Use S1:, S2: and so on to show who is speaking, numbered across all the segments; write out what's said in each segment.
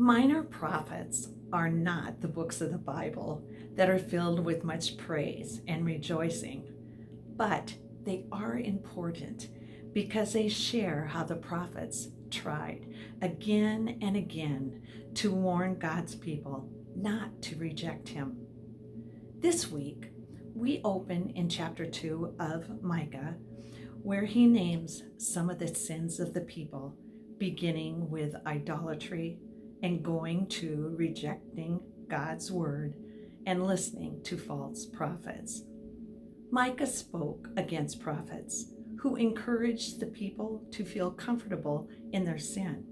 S1: Minor prophets are not the books of the Bible that are filled with much praise and rejoicing, but they are important because they share how the prophets tried again and again to warn God's people not to reject him. This week, we open in chapter 2 of Micah, where he names some of the sins of the people, beginning with idolatry and going to rejecting God's word and listening to false prophets. Micah spoke against prophets who encouraged the people to feel comfortable in their sin.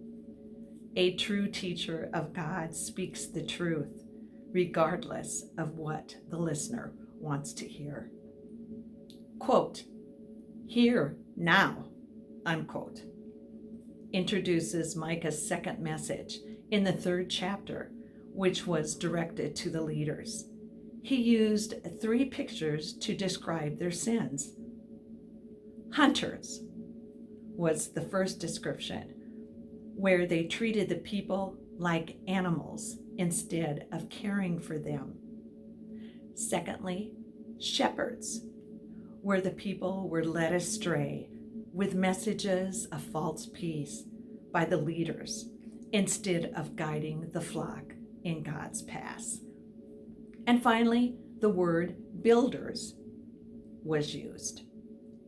S1: A true teacher of God speaks the truth, regardless of what the listener wants to hear. Quote, "Hear now," unquote, introduces Micah's second message in the 3rd chapter, which was directed to the leaders. He used 3 pictures to describe their sins. Hunters was the first description, where they treated the people like animals instead of caring for them. Secondly, shepherds, where the people were led astray with messages of false peace by the leaders instead of guiding the flock in God's paths. And finally, the word builders was used.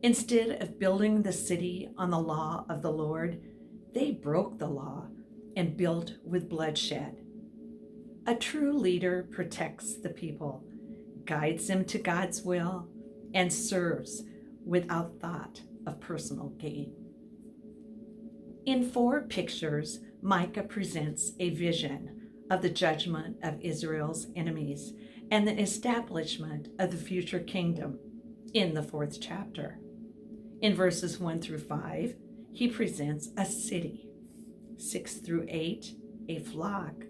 S1: Instead of building the city on the law of the Lord, they broke the law and built with bloodshed. A true leader protects the people, guides them to God's will, and serves without thought of personal gain. In 4 pictures, Micah presents a vision of the judgment of Israel's enemies and the establishment of the future kingdom in the 4th chapter. In verses 1 through 5, he presents a city, 6 through 8, a flock,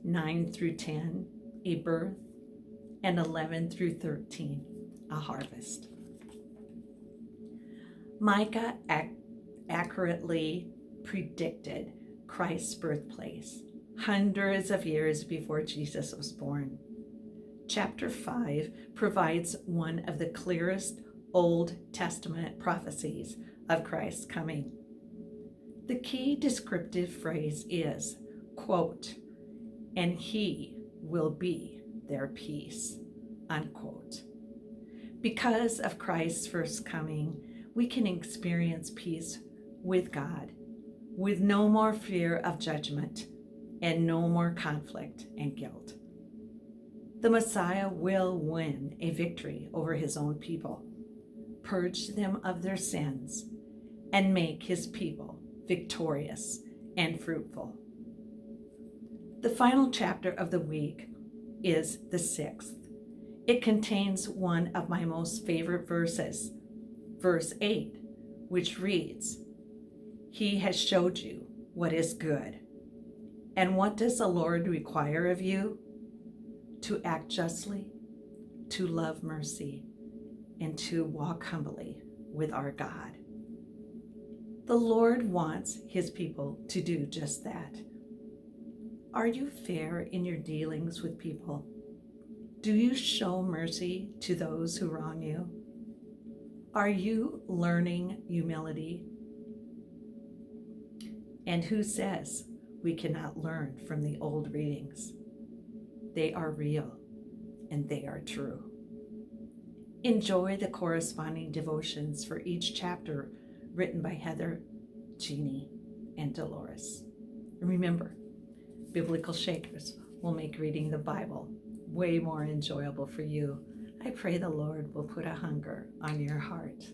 S1: 9 through 10, a birth, and 11 through 13, a harvest. Micah accurately predicted Christ's birthplace hundreds of years before Jesus was born. Chapter 5 provides one of the clearest Old Testament prophecies of Christ's coming. The key descriptive phrase is, quote, "and he will be their peace," unquote. Because of Christ's first coming, we can experience peace with God, with no more fear of judgment and no more conflict and guilt. The Messiah will win a victory over his own people, purge them of their sins, and make his people victorious and fruitful. The final chapter of the week is the 6th. It contains one of my most favorite verses, verse 8, which reads, "He has showed you what is good. And what does the Lord require of you? To act justly, to love mercy, and to walk humbly with our God." The Lord wants his people to do just that. Are you fair in your dealings with people? Do you show mercy to those who wrong you? Are you learning humility? And who says we cannot learn from the old readings? They are real and they are true. Enjoy the corresponding devotions for each chapter written by Heather, Jeannie, and Dolores. And remember, biblical shakers will make reading the Bible way more enjoyable for you. I pray the Lord will put a hunger on your heart.